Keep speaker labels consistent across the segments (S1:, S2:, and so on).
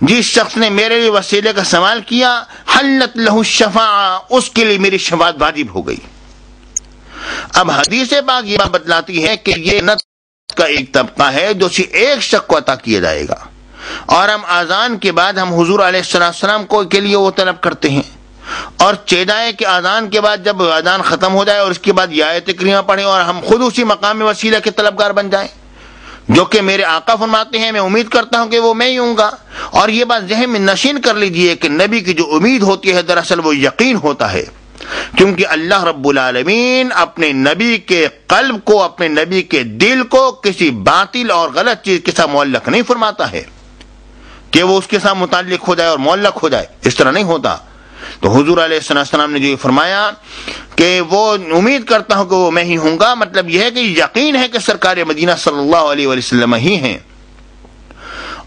S1: جس شخص نے میرے لیے وسیلے کا سوال کیا حلت لہ الشفاعہ، اس کے لیے میری شفاعت واجب ہو گئی۔ اب حدیث پاک یہ بات بتلاتی ہے کہ یہ جنت کا ایک طبقہ ہے جو صرف ایک شخص کو عطا کیا جائے گا، اور ہم اذان کے بعد ہم حضور علیہ السلام کو کے لیے وہ طلب کرتے ہیں، اور چاہیے ہے کہ اذان کے بعد جب اذان ختم ہو جائے اور اس کے بعد یہ آیت کریمہ پڑھیں اور ہم خود اسی مقام وسیلہ کے طلبگار بن جائیں، جو کہ میرے آقا فرماتے ہیں میں امید کرتا ہوں کہ وہ میں ہی ہوں گا۔ اور یہ بات ذہن میں نشین کر لیجئے کہ نبی کی جو امید ہوتی ہے دراصل وہ یقین ہوتا ہے، کیونکہ اللہ رب العالمین اپنے نبی کے قلب کو، اپنے نبی کے دل کو کسی باطل اور غلط چیز کے ساتھ معلق نہیں فرماتا ہے کہ وہ اس کے ساتھ متعلق ہو جائے اور معلق ہو جائے، اس طرح نہیں ہوتا۔ تو حضور علیہ السلام نے جو یہ فرمایا کہ وہ امید کرتا ہوں کہ وہ میں ہی ہوں گا، مطلب یہ ہے کہ یقین ہے کہ سرکار مدینہ صلی اللہ علیہ وسلم ہی ہیں۔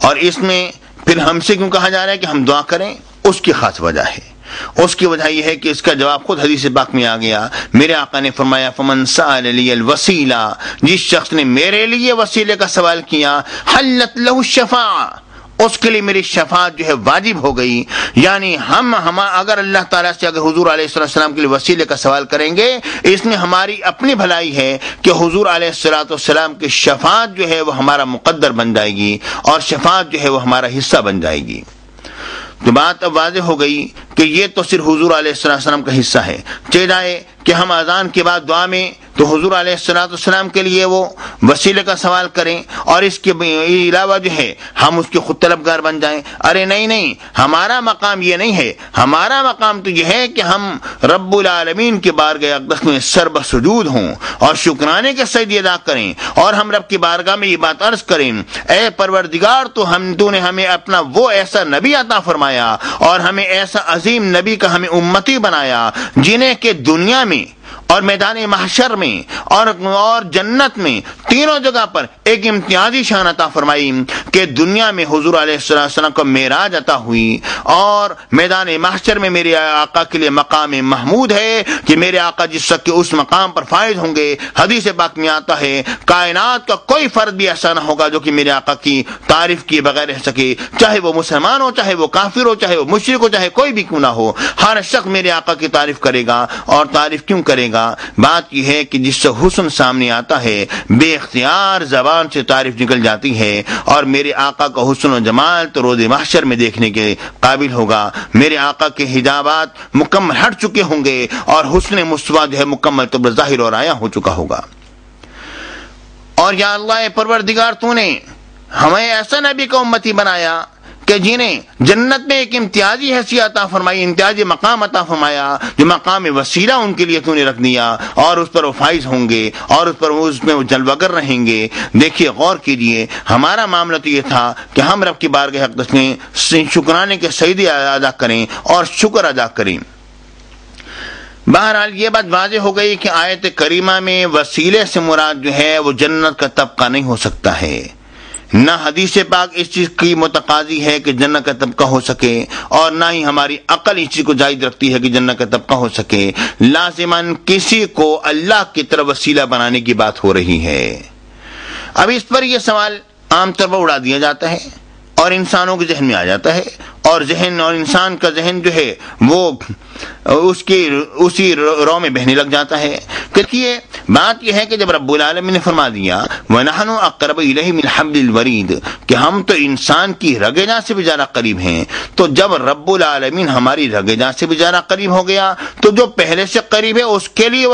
S1: اور اس میں پھر ہم سے کیوں کہا جا رہا ہے کہ ہم دعا کریں، اس کی خاص وجہ ہے۔ اس کی وجہ یہ ہے کہ اس کا جواب خود حدیث پاک میں آ گیا۔ میرے آقا نے فرمایا فمن سأل لی الوسیلہ، جس شخص نے میرے لیے وسیلے کا سوال کیا حلت لہ الشفاعہ، اس کے لیے میری شفاعت جو ہے واجب ہو گئی۔ یعنی ہم اگر اللہ تعالیٰ سے اگر حضور علیہ السلام کے لیے وسیلے کا سوال کریں گے، اس میں ہماری اپنی بھلائی ہے کہ حضور علیہ السلام کی شفاعت جو ہے وہ ہمارا مقدر بن جائے گی، اور شفاعت جو ہے وہ ہمارا حصہ بن جائے گی۔ تو بات اب واضح ہو گئی کہ یہ تو صرف حضور علیہ السلام کا حصہ ہے۔ چاہیے کہ ہم اذان کے بعد دعا میں تو حضور علیہ السلام کے لیے وہ وسیلے کا سوال کریں، اور اس کے علاوہ جو ہے ہم اس کے خود طلبگار بن جائیں۔ ارے نہیں، ہمارا مقام یہ نہیں ہے، ہمارا مقام تو یہ ہے کہ ہم رب العالمین کے بارگاہ اقدس میں سر بسجود ہوں اور شکرانے کے سجدے ادا کریں، اور ہم رب کی بارگاہ میں یہ بات عرض کریں اے پروردگار تو نے ہمیں اپنا وہ ایسا نبی عطا فرمایا اور ہمیں ایسا عظیم نبی کا ہمیں امتی بنایا جنہیں کہ دنیا میں اور میدان محشر میں اور جنت میں تینوں جگہ پر ایک امتیازی شان عطا فرمائی کہ دنیا میں حضور علیہ السلام کو معراج عطا ہوئی، اور میدان محشر میں میرے آقا کے لیے مقام محمود ہے کہ میرے آقا جس وقت اس مقام پر فائز ہوں گے، حدیث پاک میں آتا ہے کائنات کا کوئی فرد بھی ایسا نہ ہوگا جو کہ میرے آقا کی تعریف کیے بغیر رہ سکے، چاہے وہ مسلمان ہو، چاہے وہ کافر ہو، چاہے وہ مشرک ہو، چاہے کوئی بھی کیوں نہ ہو، ہر شخص میرے آقا کی تعریف کرے گا۔ اور تعریف کیوں کرے گا؟ بات یہ ہے کہ جس سے حسن سامنے آتا ہے بے اختیار زبان سے تعریف نکل جاتی ہے، اور میرے آقا کا حسن و جمال تو روز محشر میں دیکھنے کے قابل ہوگا۔ میرے آقا کے حجابات مکمل ہٹ چکے ہوں گے، اور حسن مصطفیٰ جو ہے مکمل طور پر ظاہر اور عیاں ہو چکا ہوگا۔ اور یا اللہ پروردگار تو نے ہمیں ایسا نبی کا امتی بنایا کہ جنہیں جنت میں ایک امتیازی حیثیت عطا فرمائی، امتیازی مقام عطا فرمایا، جو مقام وسیلہ ان کے لیے تو نے رکھ دیا، اور اس پر وہ فائز ہوں گے، اور اس میں وہ جلوگر رہیں گے۔ دیکھیے غور کیجئے، ہمارا معاملہ تو یہ تھا کہ ہم رب کی بارگاہ اقدس میں شکرانے کے سجدے ادا کریں اور شکر ادا کریں۔ بہرحال یہ بات واضح ہو گئی کہ آیت کریمہ میں وسیلے سے مراد جو ہے وہ جنت کا طبقہ نہیں ہو سکتا ہے، نہ حدیث پاک اس چیز کی متقاضی ہے کہ جنت کا طبقہ ہو سکے، اور نہ ہی ہماری عقل اس چیز کو جائز رکھتی ہے کہ جنت کا طبقہ ہو سکے۔ لازماً کسی کو اللہ کی طرف وسیلہ بنانے کی بات ہو رہی ہے۔ اب اس پر یہ سوال عام طور پر اڑا دیا جاتا ہے اور انسانوں کے ذہن میں آ جاتا ہے، اور انسان کا ذہن جو ہے وہ اسی رو میں بہنے لگ جاتا ہے۔ دیکھیے بات یہ ہے کہ جب رب العالمین نے فرما دیا وَنَحْنُ أَقْرَبُ إِلَيْهِ مِنْ حَبْلِ الْوَرِيدِ کہ ہم تو انسان کی رگے جاں سے بھی زیادہ قریب ہیں، تو جب رب العالمین ہماری رگے جاں سے بھی زیادہ قریب ہو گیا تو جو پہلے سے قریب ہے اس کے لیے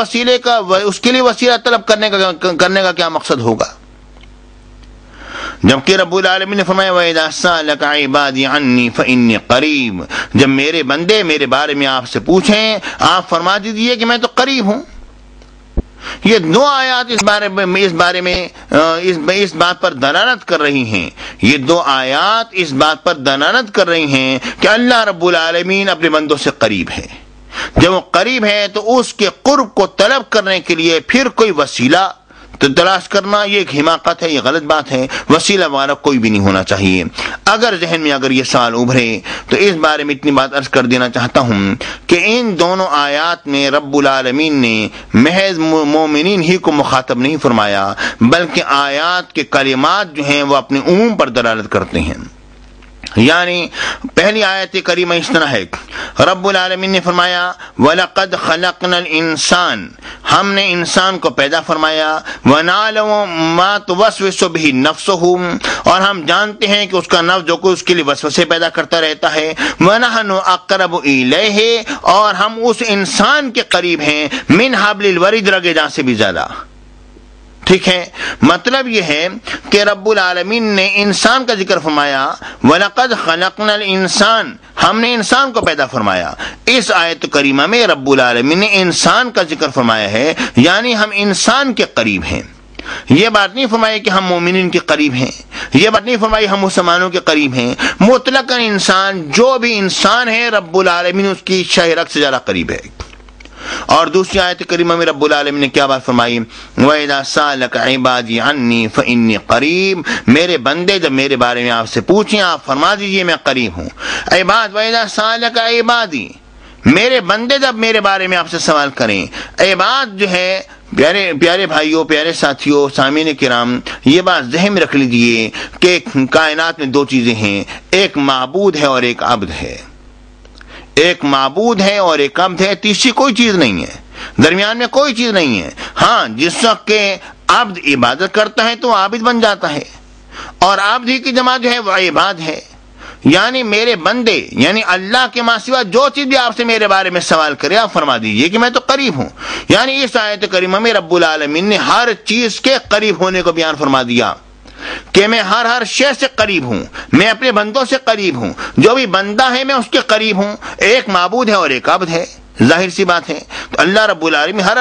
S1: وسیلہ طلب کرنے کا کیا مقصد ہوگا؟ جبکہ رب العالمین نے فرمایا وَإِذَا سَأَلَكَ عِبَادِي عَنِّي فَإِنِّي قَرِيبٌ جب میرے بندے میرے بارے میں آپ سے پوچھیں آپ فرما دیجئے کہ میں تو قریب ہوں۔ یہ دو آیات اس بات پر دلالت کر رہی ہیں، یہ دو آیات اس بات پر دلالت کر رہی ہیں کہ اللہ رب العالمین اپنے بندوں سے قریب ہے۔ جب وہ قریب ہے تو اس کے قرب کو طلب کرنے کے لیے پھر کوئی وسیلہ تو تلاش کرنا یہ ایک حماقت ہے، یہ غلط بات ہے۔ وسیلہ والا کوئی بھی نہیں ہونا چاہیے۔ اگر ذہن میں یہ سوال ابھرے تو اس بارے میں اتنی بات عرض کر دینا چاہتا ہوں کہ ان دونوں آیات میں رب العالمین نے محض مومنین ہی کو مخاطب نہیں فرمایا، بلکہ آیات کے کلمات جو ہیں وہ اپنے عموم پر دلالت کرتے ہیں۔ یعنی پہلی آیت کریمہ اس طرح ہے، رب العالمین نے فرمایا وَلَقَدْ خَلَقْنَا الْإِنسان، ہم نے انسان کو پیدا فرمایا، وَنَعْلَمُ مَا تُوَسْوِسُ بِهِ نَفْسُهُ، اور ہم جانتے ہیں کہ اس کا نفس جو کوئی اس کے لیے وسوسے پیدا کرتا رہتا ہے، وَنَحْنُ أَقْرَبُ إِلَيْهِ، اور ہم اس انسان کے قریب ہیں، مِنْ حَبْلِ الْوَرِيدِ، رگے جان سے بھی زیادہ۔ ٹھیک ہے، مطلب یہ ہے کہ رب العالمین نے انسان کا ذکر فرمایا، وَلَقَدْ خَلَقْنَا الْإِنسان، ہم نے انسان کو پیدا فرمایا۔ اس آیت کریمہ میں رب العالمین نے انسان کا ذکر فرمایا ہے، یعنی ہم انسان کے قریب ہیں۔ یہ بات نہیں فرمائی کہ ہم مومنین کے قریب ہیں، یہ بات نہیں فرمائی ہم مسلمانوں کے قریب ہیں، مطلقاً انسان، جو بھی انسان ہے رب العالمین اس کی شہ رگ سے زیادہ قریب ہے۔ اور دوسری آیت کریمہ میں رب العالمین نے کیا بات فرمائی، وَإِذَا سَأَلَكَ عِبَادِي عَنِّي فَإِنِّي قَرِيبٌ، میرے بندے جب میرے بارے میں آپ سے پوچھیں آپ فرما دیجئے میں قریب ہوں۔ عباد، وَإِذَا سَأَلَكَ عِبَادِي، میرے بندے جب میرے بارے میں آپ سے سوال کریں۔ عباد جو ہے، پیارے بھائیوں، پیارے ساتھیوں، سامعین کرام، یہ بات ذہن میں رکھ لیجئے کہ کائنات میں دو چیزیں ہیں، ایک معبود ہے اور ایک عبد ہے۔ ایک معبود ہے اور ایک عبد ہے، تیسری کوئی چیز نہیں ہے، درمیان میں کوئی چیز نہیں ہے۔ ہاں، جس وقت کہ عبد عبادت کرتا ہے تو وہ عابد بن جاتا ہے، اور عبد ہی کی جمع جو ہے وہ عباد ہے۔ یعنی میرے بندے، یعنی اللہ کے ماں سوا جو چیز بھی آپ سے میرے بارے میں سوال کرے آپ فرما دیجئے کہ میں تو قریب ہوں۔ یعنی اس آیت کریمہ میں رب العالمین نے ہر چیز کے قریب ہونے کو بیان فرما دیا کہ میں ہر شے سے قریب ہوں، میں اپنے بندوں سے قریب ہوں، جو بھی بندہ ہے میں اس کے قریب ہوں۔ ایک معبود ہے اور ایک عبد ہے، ظاہر سی بات ہے۔ تو اللہ رب العالمین ہر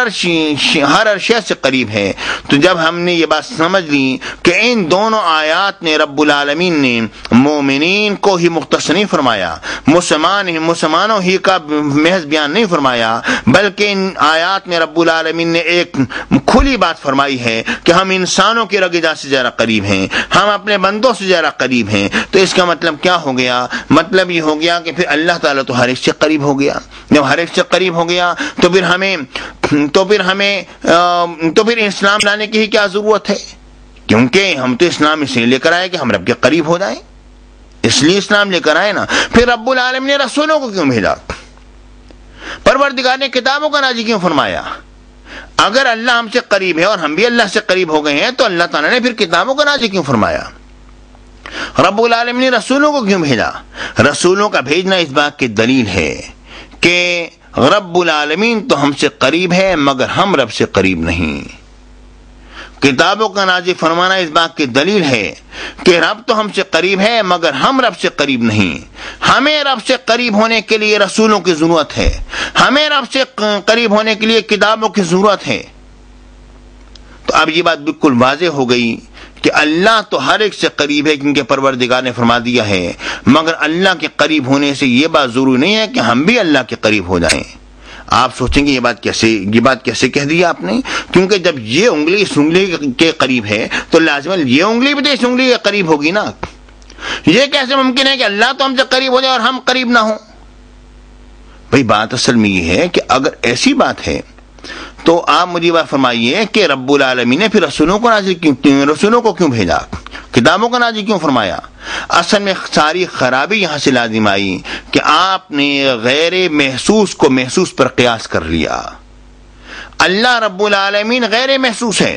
S1: شے سے قریب ہے۔ تو جب ہم نے یہ بات سمجھ لی کہ ان دونوں آیات نے رب العالمین نے مومنین کو ہی مختص نہیں فرمایا، مسلمانوں ہی کا محض بیان نہیں فرمایا، بلکہ ان آیات میں رب العالمین نے ایک کھلی بات فرمائی ہے کہ ہم انسانوں کے رگ جان سے زیادہ قریب ہیں، ہم اپنے بندوں سے زیادہ قریب ہیں۔ تو اس کا مطلب کیا ہو گیا؟ مطلب یہ ہو گیا کہ پھر اللہ تعالیٰ تو ہر ایک سے قریب ہو گیا۔ جب ہر ایک سے قریب ہو گیا تو پھر اسلام لانے کی ہی کیا ضرورت ہے؟ کیونکہ ہم تو اسلام اس لیے لے کر آئے کہ ہم رب کے قریب ہو جائیں، اس لیے اسلام لے کر آئے نا۔ پھر رب العالمین نے رسولوں کو کیوں بھیجا؟ پروردگار نے کتابوں کا نازل کیوں فرمایا؟ اگر اللہ ہم سے قریب ہے اور ہم بھی اللہ سے قریب ہو گئے ہیں تو اللہ تعالیٰ نے پھر کتابوں کا نازل کیوں فرمایا؟ رب العالمین نے رسولوں کو کیوں بھیجا؟ رسولوں کا بھیجنا اس بات کی دلیل ہے کہ رب العالمین تو ہم سے قریب ہے مگر ہم رب سے قریب نہیں۔ کتابوں کا نازل فرمانا اس بات کی دلیل ہے کہ رب تو ہم سے قریب ہے مگر ہم رب سے قریب نہیں۔ ہمیں رب سے قریب ہونے کے لیے رسولوں کی ضرورت ہے، ہمیں رب سے قریب ہونے کے لیے کتابوں کی ضرورت ہے۔ تو اب یہ بات بالکل واضح ہو گئی کہ اللہ تو ہر ایک سے قریب ہے، کیونکہ پروردگار نے فرما دیا ہے، مگر اللہ کے قریب ہونے سے یہ بات ضروری نہیں ہے کہ ہم بھی اللہ کے قریب ہو جائیں۔ آپ سوچیں گے یہ بات کیسے کہہ دیا آپ نے؟ کیونکہ جب یہ انگلی اس انگلی کے قریب ہے تو لازماً یہ انگلی بھی تو اس انگلی کے قریب ہوگی نا۔ یہ کیسے ممکن ہے کہ اللہ تو ہم سے قریب ہو جائے اور ہم قریب نہ ہوں؟ بھئی بات اصل میں یہ ہے کہ اگر ایسی بات ہے تو آپ مجھے بات فرمائیے کہ رب العالمین نے پھر رسولوں کو کیوں بھیجا، کتابوں کا نازل کیوں فرمایا؟ اصل میں ساری خرابی یہاں سے لازم آئی کہ آپ نے غیر محسوس کو محسوس پر قیاس کر لیا۔ اللہ رب العالمین غیر محسوس ہے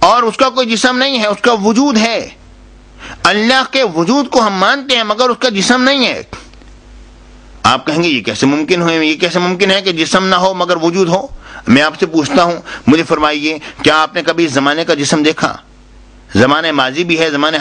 S1: اور اس کا کوئی جسم نہیں ہے، اس کا وجود ہے۔ اللہ کے وجود کو ہم مانتے ہیں مگر اس کا جسم نہیں ہے۔ آپ کہیں گے یہ کیسے ممکن ہے کہ جسم نہ ہو مگر وجود ہو؟ میں آپ سے پوچھتا ہوں، مجھے فرمائیے کیا آپ نے کبھی زمانے کا جسم دیکھا؟ زمانے ماضی بھی ہے، زمانے